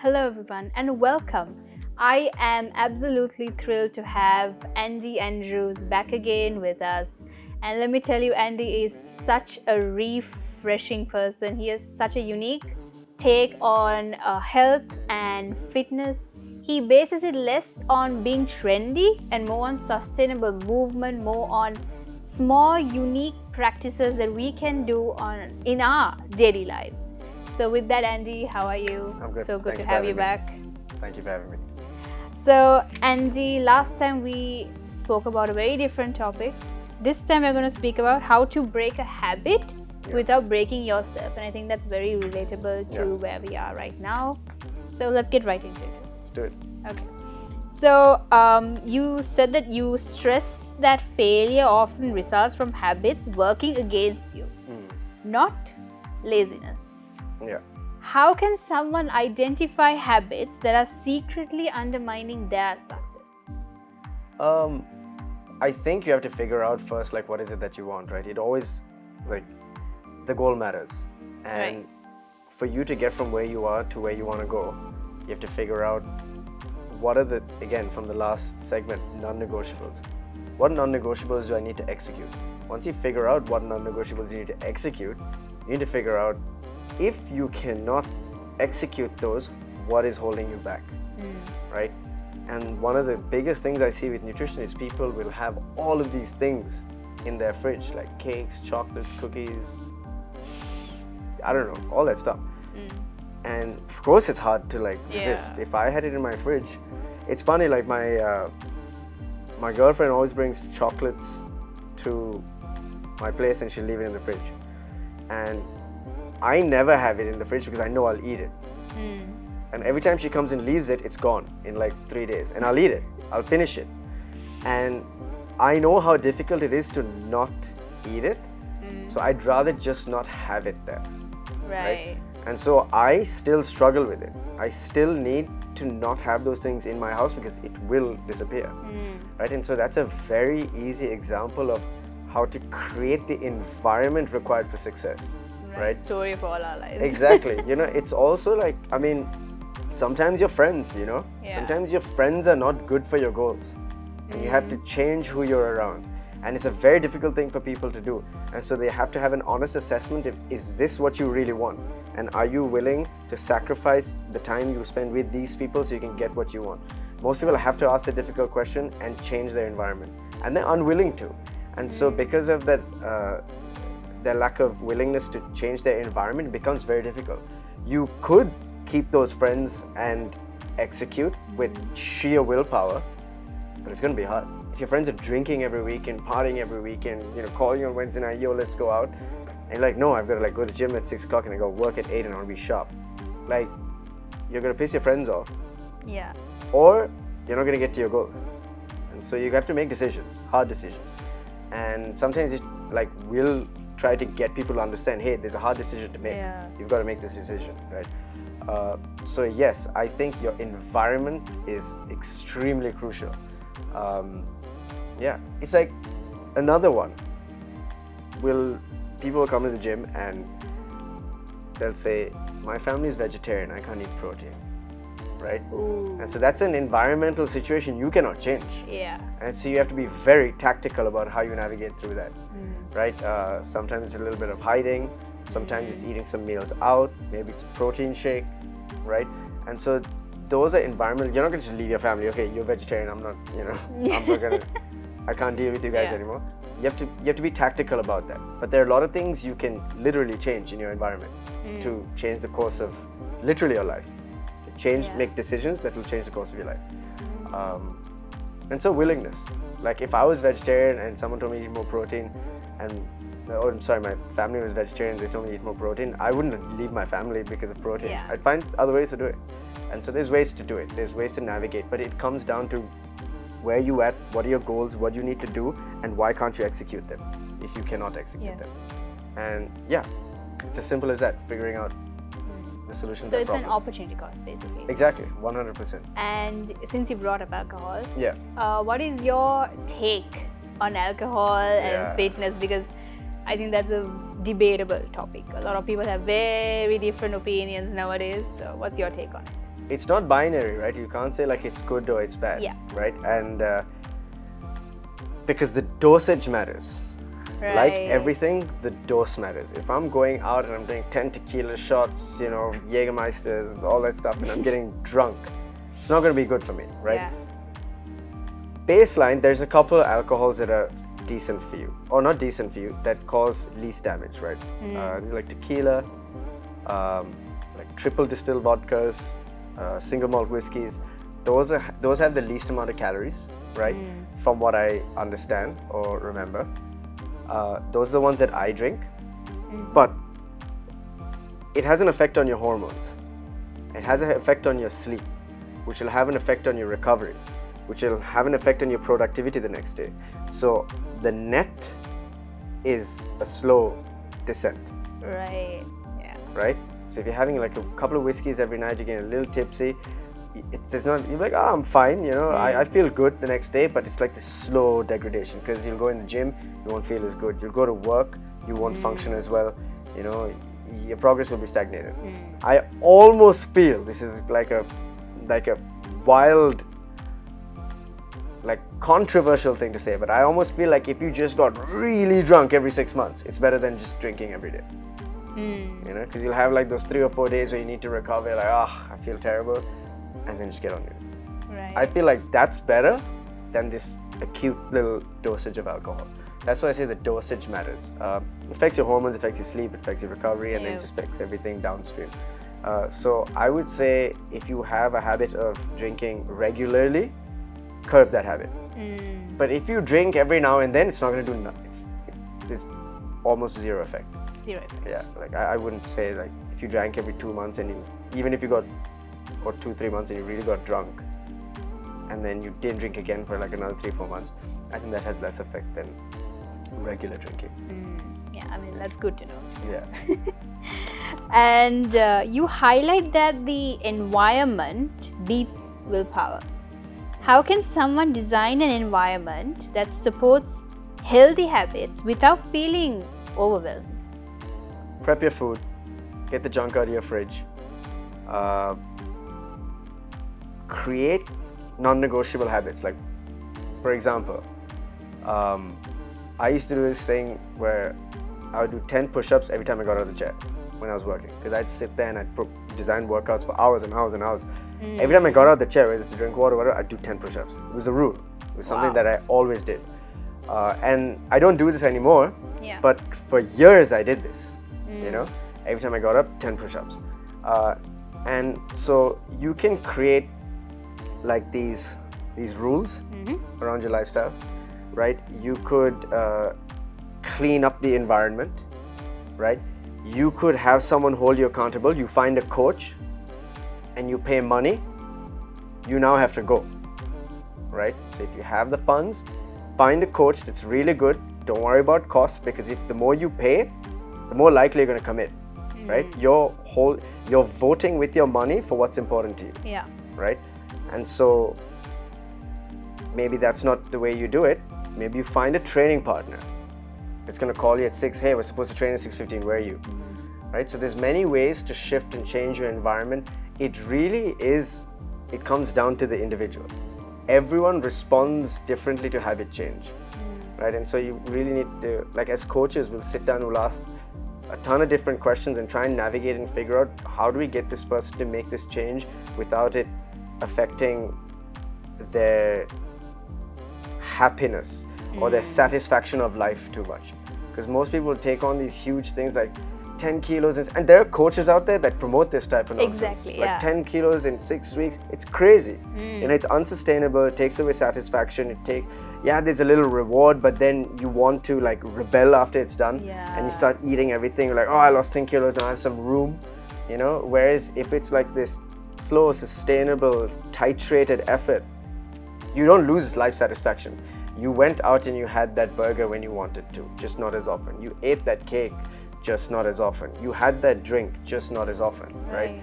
Hello everyone and welcome. I am absolutely thrilled to have Andy Andrews back again with us. And let me tell you, Andy is such a refreshing person. He has such a unique take on health and fitness. He bases it less on being trendy and more on sustainable movement, more on small, unique practices that we can do in our daily lives. So with that, Andy, how are you? I'm good. So good Thank to you have for you having back. Thank you for having me. So Andy, last time we spoke about a very different topic. This time we're going to speak about how to break a habit without breaking yourself. And I think that's very relatable to where we are right now. So let's get right into it. Let's do it. Okay. So you said that you stress that failure often results from habits working against you, not laziness. Yeah. How can someone identify habits that are secretly undermining their success? I think you have to figure out first, like, what is it that you want, right? It always, like, the goal matters. And for you to get from where you are to where you want to go, you have to figure out what are the, again, from the last segment, non-negotiables. What non-negotiables do I need to execute? Once you figure out what non-negotiables you need to execute, you need to figure out if you cannot execute those, what is holding you back, right? And one of the biggest things I see with nutrition is people will have all of these things in their fridge, like cakes, chocolates, cookies, I don't know, all that stuff. And of course it's hard to resist. If I had it in my fridge, it's funny, like my girlfriend always brings chocolates to my place and she'll leave it in the fridge. And I never have it in the fridge because I know I'll eat it. And every time she comes and leaves it, it's gone in like 3 days. And I'll eat it. I'll finish it. And I know how difficult it is to not eat it. So I'd rather just not have it there. Right. And so I still struggle with it. I still need to not have those things in my house because it will disappear. Right? And so that's a very easy example of how to create the environment required for success. Right? Story of all our lives. Exactly. It's also like, sometimes your friends, sometimes your friends are not good for your goals. And you have to change who you're around. And it's a very difficult thing for people to do. And so they have to have an honest assessment of, is this what you really want? And are you willing to sacrifice the time you spend with these people so you can get what you want? Most people have to ask a difficult question and change their environment. And they're unwilling to. And so because of that, their lack of willingness to change their environment, it becomes very difficult. You could keep those friends and execute with sheer willpower, but it's going to be hard. If your friends are drinking every weekend, partying every weekend, calling you on Wednesday night, yo, let's go out, and you're like, no, I've got to go to the gym at 6 o'clock and I go work at 8 and I want to be sharp. Like, you're going to piss your friends off. Yeah. Or you're not going to get to your goals. And so you have to make decisions, hard decisions. And sometimes we'll try to get people to understand, hey, there's a hard decision to make. You've got to make this decision, right? So yes, I think your environment is extremely crucial. It's like another one. People will come to the gym and they'll say, my family is vegetarian, I can't eat protein, right? And so that's an environmental situation you cannot change. Yeah. And so you have to be very tactical about how you navigate through that, right? Sometimes it's a little bit of hiding, sometimes it's eating some meals out, maybe it's a protein shake, right? And so those are environmental. You're not going to just leave your family, okay, you're vegetarian, I'm not, I'm not going to, I can't deal with you guys anymore. You have to be tactical about that. But there are a lot of things you can literally change in your environment to change the course of literally your life. Make decisions that will change the course of your life. And so willingness. Like if I was vegetarian and someone told me to eat more protein my family was vegetarian, they told me to eat more protein, I wouldn't leave my family because of protein. I'd find other ways to do it. And so there's ways to do it. There's ways to navigate, but it comes down to where you at, what are your goals, what you need to do, and why can't you execute them if you cannot execute them. And it's as simple as that, figuring out the solution to that problem. So it's an opportunity cost, basically. Exactly, 100%. And since you brought up alcohol, what is your take on alcohol and fitness? Because I think that's a debatable topic. A lot of people have very different opinions nowadays. So what's your take on it? it's not binary, right? You can't say like it's good or it's bad, Yeah. right? And because the dosage matters. Right. Like everything, the dose matters. If I'm going out and I'm doing 10 tequila shots, you know, Jägermeisters, all that stuff, and I'm getting drunk, it's not going to be good for me, right? Yeah. Baseline, there's a couple of alcohols that are decent for you, or not decent for you, that cause least damage, right? These are like tequila, like triple distilled vodkas, single malt whiskeys. Those have the least amount of calories, right? From what I understand or remember. Those are the ones that I drink, but it has an effect on your hormones. It has an effect on your sleep, which will have an effect on your recovery, which will have an effect on your productivity the next day. So the net is a slow descent. Right. Yeah. Right? So if you're having like a couple of whiskeys every night, you're getting a little tipsy. It's not, you're like, oh, I'm fine, you know, I feel good the next day, but it's like this slow degradation because you'll go in the gym, you won't feel as good. You'll go to work, you won't function as well, you know, your progress will be stagnated. I almost feel this is like a wild, like controversial thing to say, but I almost feel like if you just got really drunk every 6 months, it's better than just drinking every day. You know, because you'll have like those 3 or 4 days where you need to recover, like, I feel terrible, and then just get on it. Right. I feel like that's better than this acute little dosage of alcohol. That's why I say the dosage matters. It affects your hormones, affects your sleep, it affects your recovery, and then it just affects everything downstream. So I would say if you have a habit of drinking regularly, curb that habit. But if you drink every now and then, it's not going to do nothing. There's almost zero effect. Zero effect. Yeah, like I wouldn't say like if you drank every 2 months and even if you got, or 2-3 months and you really got drunk, and then you didn't drink again for like another 3-4 months, I think that has less effect than regular drinking. Yeah, I mean, that's good to know. Yeah. And you highlight that the environment beats willpower. How can someone design an environment that supports healthy habits without feeling overwhelmed? Prep your food, get the junk out of your fridge, create non-negotiable habits. Like, for example, I used to do this thing where I would do 10 push-ups every time I got out of the chair when I was working, because I'd sit there and I'd design workouts for hours and hours and hours. Every time I got out of the chair, whether it's to drink water or whatever, I'd do 10 push-ups. It was a rule. It was something that I always did. And I don't do this anymore, but for years I did this, you know? Every time I got up, 10 push-ups. And so you can create like these rules around your lifestyle, right? You could clean up the environment, right? You could have someone hold you accountable. You find a coach and you pay money, you now have to go, right? So if you have the funds, find a coach that's really good. Don't worry about costs, because if the more you pay, the more likely you're going to commit, right? You're voting with your money for what's important to you, right? And so maybe that's not the way you do it. Maybe you find a training partner. It's going to call you at 6, hey, we're supposed to train at 6:15, where are you? Right? So there's many ways to shift and change your environment. It really is, it comes down to the individual. Everyone responds differently to habit change, right? And so you really need to, like as coaches, we'll sit down, we'll ask a ton of different questions and try and navigate and figure out how do we get this person to make this change without it affecting their happiness or their satisfaction of life too much. Because most people take on these huge things like 10 kilos, and there are coaches out there that promote this type of nonsense. Exactly, like 10 kilos in 6 weeks, it's crazy. You know, it's unsustainable, it takes away satisfaction, there's a little reward, but then you want to like rebel after it's done, and you start eating everything, you're like, oh, I lost 10 kilos, now I have some room, you know. Whereas if it's like this slow, sustainable, titrated effort, you don't lose life satisfaction. You went out and you had that burger when you wanted to, just not as often. You ate that cake, just not as often. You had that drink, just not as often, right?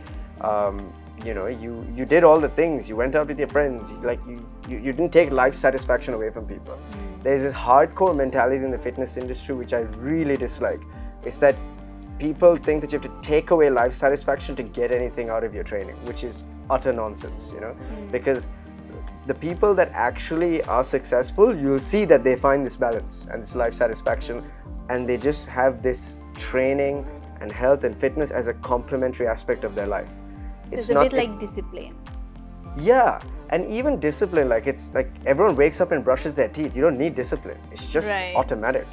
You know, you did all the things. You went out with your friends. Like you didn't take life satisfaction away from people. There's this hardcore mentality in the fitness industry which I really dislike. It's that people think that you have to take away life satisfaction to get anything out of your training, which is utter nonsense, you know, because the people that actually are successful, you'll see that they find this balance and this life satisfaction, and they just have this training and health and fitness as a complementary aspect of their life. It's a bit like discipline. Yeah, and even discipline, like it's like everyone wakes up and brushes their teeth. You don't need discipline. It's just automatic,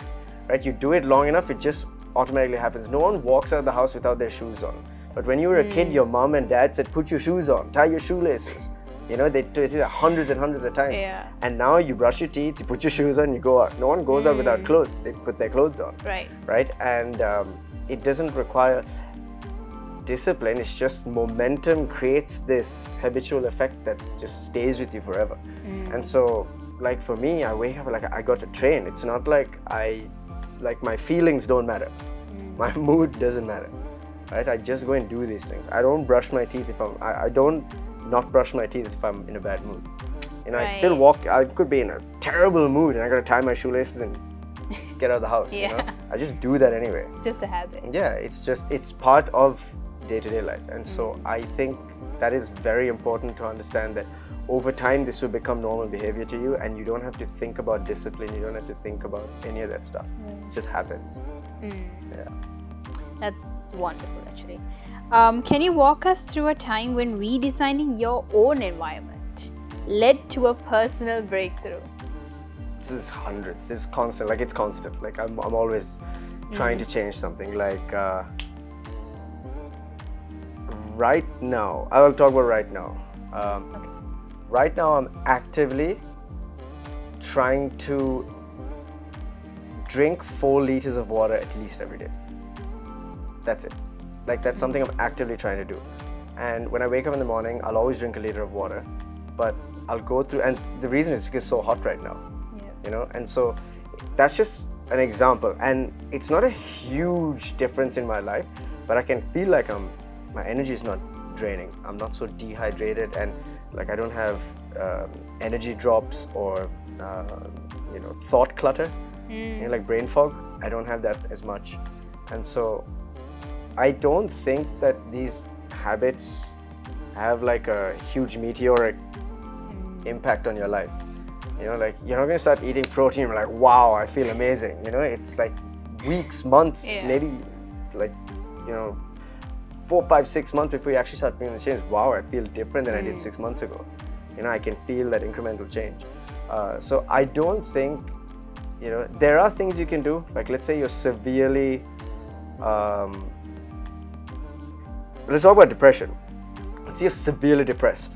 right? You do it long enough, it just automatically happens. No one walks out of the house without their shoes on. But when you were a kid, your mom and dad said, put your shoes on, tie your shoelaces. You know, they did it hundreds and hundreds of times. Yeah. And now you brush your teeth, you put your shoes on, you go out. No one goes out without clothes. They put their clothes on. Right? And it doesn't require discipline. It's just momentum creates this habitual effect that just stays with you forever. And so, like for me, I wake up like I got to train. It's not like my feelings don't matter. My mood doesn't matter. Right? I just go and do these things. I don't brush my teeth if I don't not brush my teeth if I'm in a bad mood. You know, I still walk. I could be in a terrible mood and I gotta tie my shoelaces and get out of the house. You know, I just do that anyway. It's just a habit. Yeah, it's part of day-to-day life, and so I think that is very important to understand that over time this will become normal behavior to you, and you don't have to think about discipline. You don't have to think about any of that stuff. It just happens. Yeah. That's wonderful, actually. Can you walk us through a time when redesigning your own environment led to a personal breakthrough? This is hundreds. It's constant. Like it's constant. Like I'm always trying to change something. Like right now, I will talk about right now. Right now, I'm actively trying to drink 4 liters of water at least every day. That's it. Like that's something I'm actively trying to do. And when I wake up in the morning, I'll always drink a liter of water, but I'll go through, and the reason is because it's so hot right now, you know, and so that's just an example. And it's not a huge difference in my life, but I can feel like my energy is not draining. I'm not so dehydrated, and like I don't have energy drops or you know, thought clutter, you know, like brain fog. I don't have that as much, and so I don't think that these habits have like a huge meteoric impact on your life. You know, like you're not gonna start eating protein, you're like, wow, I feel amazing. You know, it's like weeks, months, maybe like, you know, 4, 5, 6 months before you actually start feeling the change. Wow, I feel different than I did 6 months ago. You know, I can feel that incremental change. So I don't think, you know, there are things you can do. Like let's say you're severely, let's talk about depression. Let's say you're severely depressed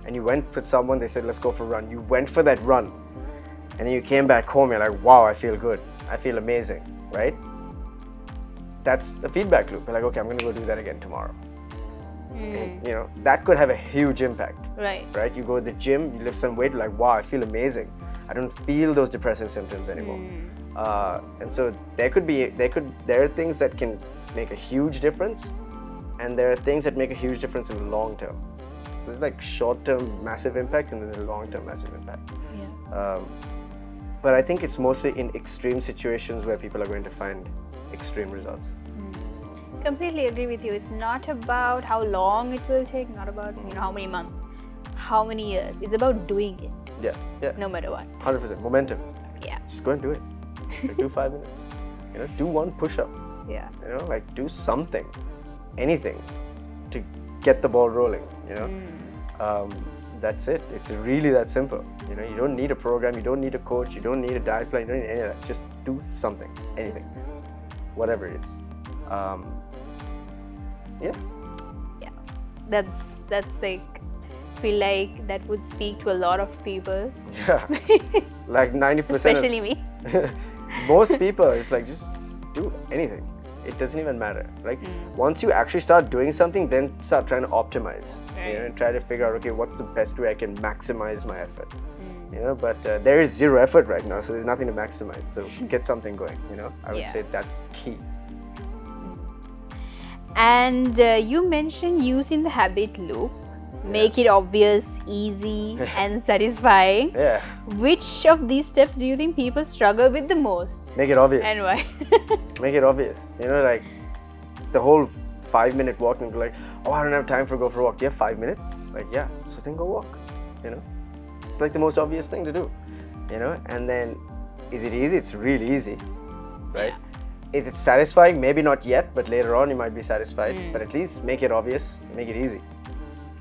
and you went with someone, they said, let's go for a run. You went for that run and then you came back home, you're like, wow, I feel good. I feel amazing, right? That's the feedback loop. You're like, okay, I'm gonna go do that again tomorrow. And, you know, that could have a huge impact. Right? You go to the gym, you lift some weight, you're like, wow, I feel amazing. I don't feel those depressive symptoms anymore. And so there are things that can make a huge difference, and there are things that make a huge difference in the long term. So there's like short-term massive impact, and there's a long-term massive impact. But I think it's mostly in extreme situations where people are going to find extreme results. Completely agree with you. It's not about how long it will take, not about, you know, how many months, how many years. It's about doing it. Yeah. No matter what. 100%. Momentum. Yeah. Just go and do it. Like, do 5 minutes. You know, do one push-up. Yeah. You know, like do something, anything to get the ball rolling, you know. That's it. It's really that simple. You know, you don't need a program, you don't need a coach, you don't need a diet plan, you don't need any of that. Just do something, anything, whatever it is. Yeah. That's like, feel like that would speak to a lot of people. Yeah. Like 90%. Especially me. Most people, it's like just do anything. It doesn't even matter. Like once you actually start doing something, then start trying to optimize. You know, and try to figure out, okay, what's the best way I can maximize my effort. You know, but there is zero effort right now, so there's nothing to maximize. So get something going. You know, I would say that's key. And you mentioned using the habit loop, make it obvious, easy, and satisfying. Yeah. Which of these steps do you think people struggle with the most? Make it obvious. And why? Make it obvious. You know, like the whole 5-minute walk and be like, oh, I don't have time to go for a walk. Do you have 5 minutes? Like, yeah, so then go walk, you know? It's like the most obvious thing to do, you know? And then, is it easy? It's really easy, right? Is it satisfying? Maybe not yet, but later on you might be satisfied. But at least make it obvious, make it easy,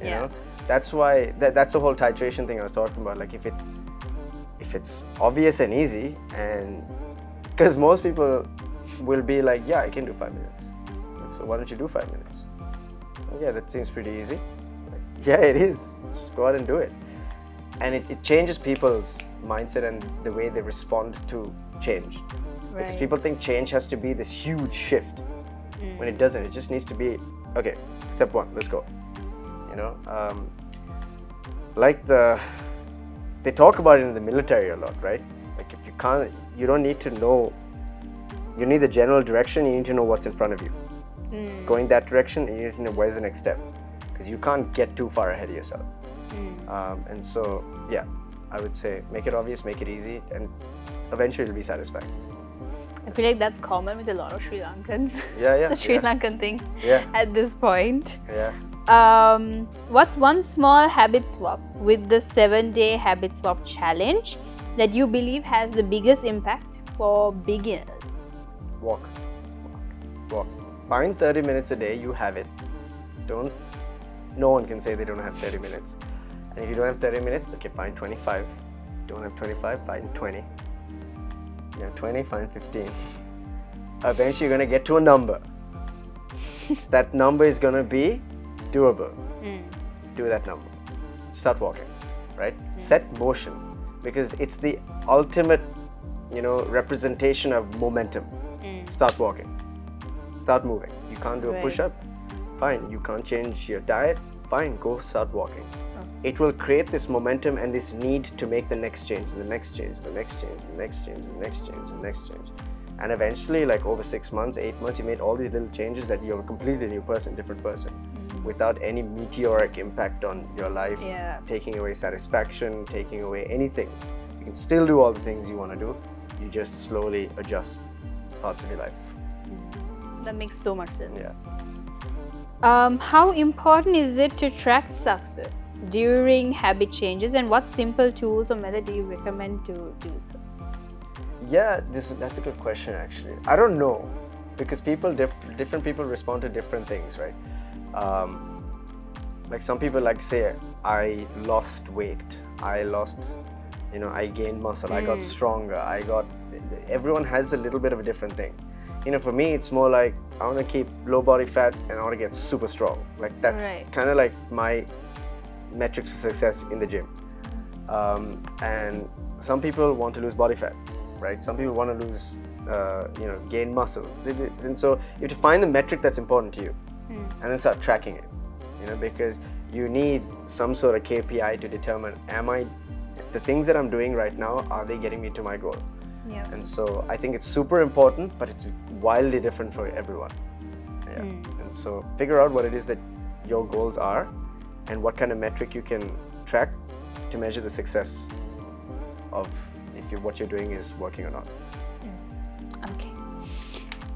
you know? That's why, that's the whole titration thing I was talking about. Like, if it's obvious and easy, and because most people will be like, yeah, I can do 5 minutes. So why don't you do 5 minutes? Yeah, that seems pretty easy. Like, yeah, it is. Just go out and do it. And it changes people's mindset and the way they respond to change. Because people think change has to be this huge shift. When it doesn't, it just needs to be, okay, step one, let's go. You know, like they talk about it in the military a lot, right? Like if you don't need to know, you need the general direction, you need to know what's in front of you. Going that direction, you need to know where's the next step. Because you can't get too far ahead of yourself. And so, yeah, I would say make it obvious, make it easy, and eventually it'll be satisfying. I feel like that's common with a lot of Sri Lankans. Yeah. It's a Sri Lankan thing at this point. Yeah. What's one small habit swap with the 7-day habit swap challenge that you believe has the biggest impact for beginners? Walk. Find 30 minutes a day, you have it. No one can say they don't have 30 minutes. And if you don't have 30 minutes, okay, find 25. Don't have 25, find 20. You have 20, find 15. Eventually you're gonna get to a number. That number is gonna be doable. Do that number. Start walking, right? Set motion, because it's the ultimate, representation of momentum. Start walking. Start moving. You can't do a push-up? Fine. You can't change your diet? Fine. Go start walking. It will create this momentum and this need to make the next change, the next change, the next change, the next change, the next change, the next change. And eventually, like over 6 months, 8 months, you made all these little changes that you're a completely new person, different person, without any meteoric impact on your life, taking away satisfaction, taking away anything. You can still do all the things you want to do. You just slowly adjust parts of your life. That makes so much sense. Yeah. How important is it to track success during habit changes, and what simple tools or method do you recommend to do so? Yeah, that's a good question actually. I don't know, because different people respond to different things, right? Like some people like to say, I lost weight, I gained muscle, I got stronger, everyone has a little bit of a different thing. For me, it's more like I want to keep low body fat and I want to get super strong. Like that's kind of like my metrics for success in the gym. And some people want to lose body fat, right? Some people want to lose, gain muscle. And so you have to find the metric that's important to you and then start tracking it, because you need some sort of KPI to determine, the things that I'm doing right now, are they getting me to my goal? And so I think it's super important, but it's wildly different for everyone. And so figure out what it is that your goals are and what kind of metric you can track to measure the success of if what you're doing is working or not. Okay.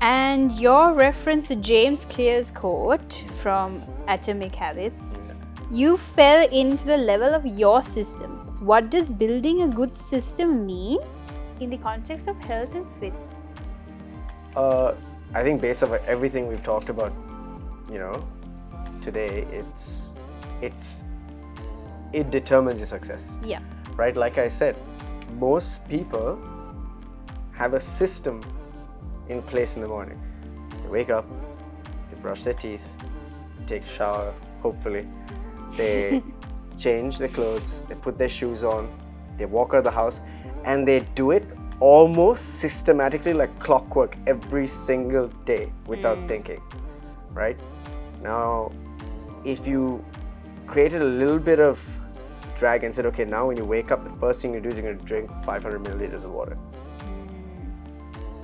And your reference to James Clear's quote from Atomic Habits, you fell into the level of your systems. What does building a good system mean in the context of health and fitness? I think based on everything we've talked about, today, it determines your success. Yeah. Right? Like I said, most people have a system in place in the morning. They wake up, they brush their teeth, take a shower, hopefully. They change their clothes, they put their shoes on, they walk out of the house, and they do it almost systematically, like clockwork, every single day without thinking, right? Now, if you created a little bit of drag and said, okay, now when you wake up, the first thing you do is you're going to drink 500 milliliters of water.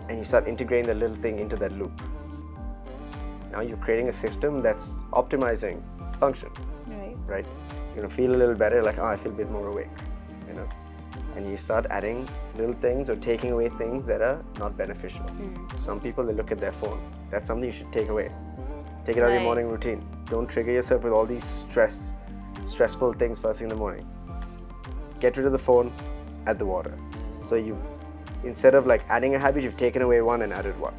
And you start integrating the little thing into that loop. Now you're creating a system that's optimizing function, right? You're going to feel a little better, like, I feel a bit more awake, And you start adding little things or taking away things that are not beneficial. Some people, they look at their phone. That's something you should take away. Take it out of your Right. morning routine. Don't trigger yourself with all these stressful things first thing in the morning. Get rid of the phone, add the water. So you've, instead of like adding a habit, you've taken away one and added one,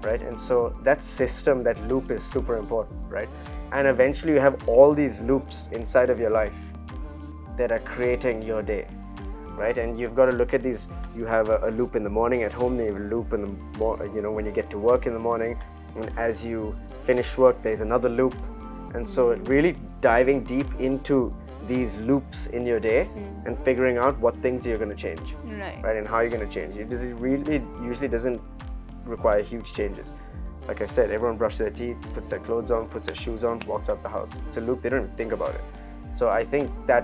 right? And so that system, that loop is super important, right? And eventually you have all these loops inside of your life that are creating your day, right? And you've got to look at these. You have a loop in the morning at home, then you have a loop in the when you get to work in the morning, and as you finish work, there's another loop. And so really diving deep into these loops in your day and figuring out what things you're going to change, right? And how you're going to change it. It really usually doesn't require huge changes. Like I said, everyone brushes their teeth, puts their clothes on, puts their shoes on, walks out the house. It's a loop. They don't even think about it. So I think that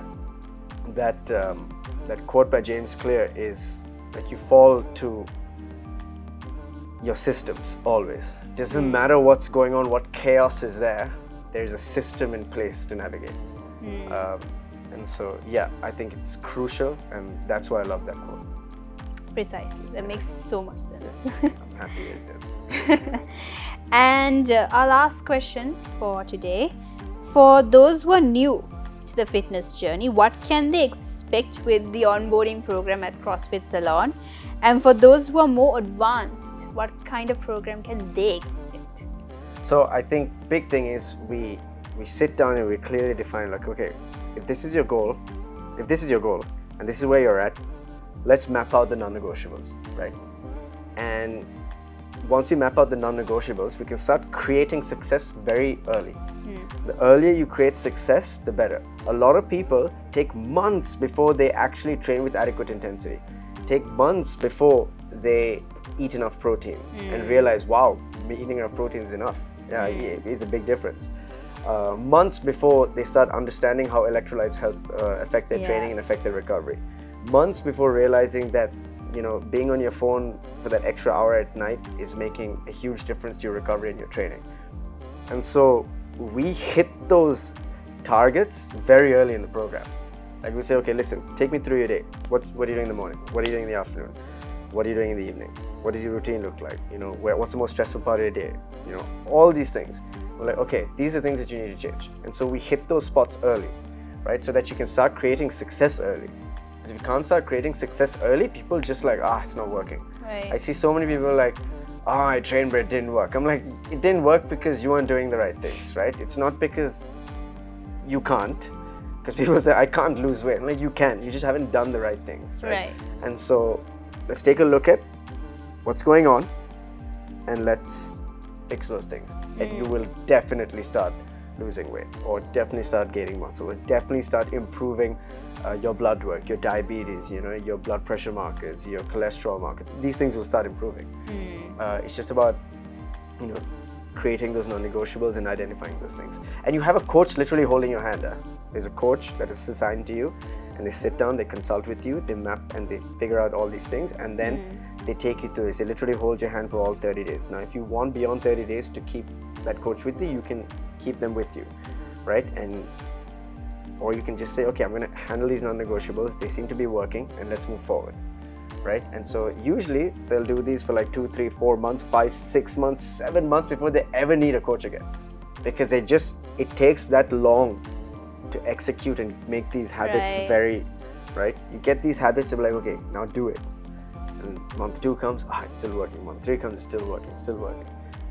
quote by James Clear is like, you fall to your systems always. Doesn't matter what's going on, what chaos is there. There's a system in place to navigate. And so, yeah, I think it's crucial, and that's why I love that quote. Precisely. That makes so much sense. I'm happy it is. And our last question for today. For those who are new to the fitness journey, what can they expect with the onboarding program at CrossFit Salon? And for those who are more advanced, what kind of program can they expect? So I think big thing is we sit down and we clearly define, like, okay, if this is your goal, and this is where you're at, let's map out the non-negotiables, right? And once we map out the non-negotiables, we can start creating success very early. The earlier you create success, the better. A lot of people take months before they actually train with adequate intensity. Take months before they eat enough protein and realize, wow, eating enough protein is enough. Yeah, it is a big difference. Months before they start understanding how electrolytes help affect their training and affect their recovery. Months before realizing that, being on your phone for that extra hour at night is making a huge difference to your recovery and your training. And so we hit those targets very early in the program. Like, we say, okay, listen, take me through your day. What are you doing in the morning? What are you doing in the afternoon? What are you doing in the evening? What does your routine look like? What's the most stressful part of your day? All these things. We're like, okay, these are things that you need to change. And so we hit those spots early, right? So that you can start creating success early. If you can't start creating success early, people just like, it's not working. Right. I see so many people like, I trained but it didn't work. I'm like, it didn't work because you weren't doing the right things, right? It's not because you can't. Because people say, I can't lose weight. I'm like, you can. You just haven't done the right things, right? And so let's take a look at what's going on and let's fix those things. And you will definitely start losing weight, or definitely start gaining muscle, or definitely start improving your blood work, your diabetes, your blood pressure markers, your cholesterol markers. These things will start improving. It's just about, creating those non-negotiables and identifying those things. And you have a coach literally holding your hand. There's a coach that is assigned to you, and they sit down, they consult with you, they map and they figure out all these things, and then they take you through this. They literally hold your hand for all 30 days. Now, if you want beyond 30 days to keep that coach with you, you can keep them with you, right? Or you can just say, okay, I'm going to handle these non-negotiables. They seem to be working, and let's move forward, right? And so usually they'll do these for like 2, 3, 4 months, 5, 6 months, 7 months before they ever need a coach again, because it takes that long to execute and make these habits very, right? You get these habits to be like, okay, now do it. And month 2 comes, it's still working. Month 3 comes, it's still working.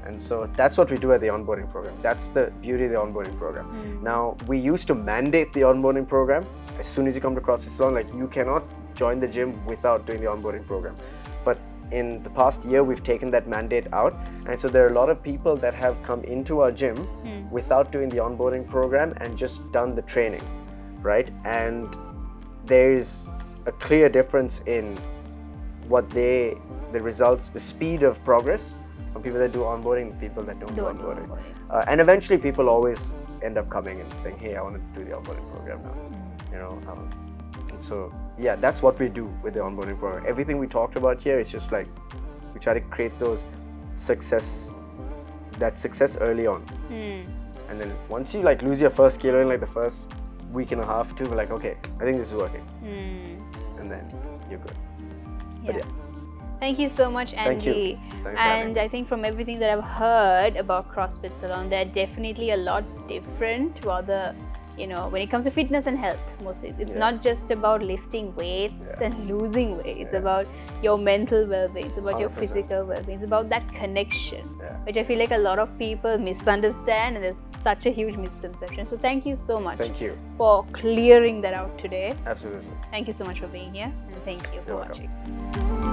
And so that's what we do at the onboarding program. That's the beauty of the onboarding program. Now, we used to mandate the onboarding program. As soon as you come to CrossFit Salon, like, you cannot join the gym without doing the onboarding program. But in the past year, we've taken that mandate out. And so there are a lot of people that have come into our gym without doing the onboarding program and just done the training, right? And there's a clear difference in the results, the speed of progress from people that do onboarding and people that don't do onboarding. And eventually people always end up coming and saying, hey, I want to do the onboarding program now. And so, yeah, that's what we do with the onboarding program. Everything we talked about here is just like, we try to create those success early on. And then once you like lose your first kilo in like the first week and a half, we're like, okay, I think this is working. And then you're good. But yeah. Thank you so much, Andy. Thank you. Thanks for having And me. I think from everything that I've heard about CrossFit Salon, they're definitely a lot different. Rather, when it comes to fitness and health, mostly it's not just about lifting weights and losing weight. It's about your mental well-being. It's about your 100%. physical well-being. It's about that connection, Yeah. which I feel like a lot of people misunderstand, and there's such a huge misconception. So thank you so much Thank you. for clearing that out today. Absolutely. Thank you so much for being here, and thank you for You're welcome. watching.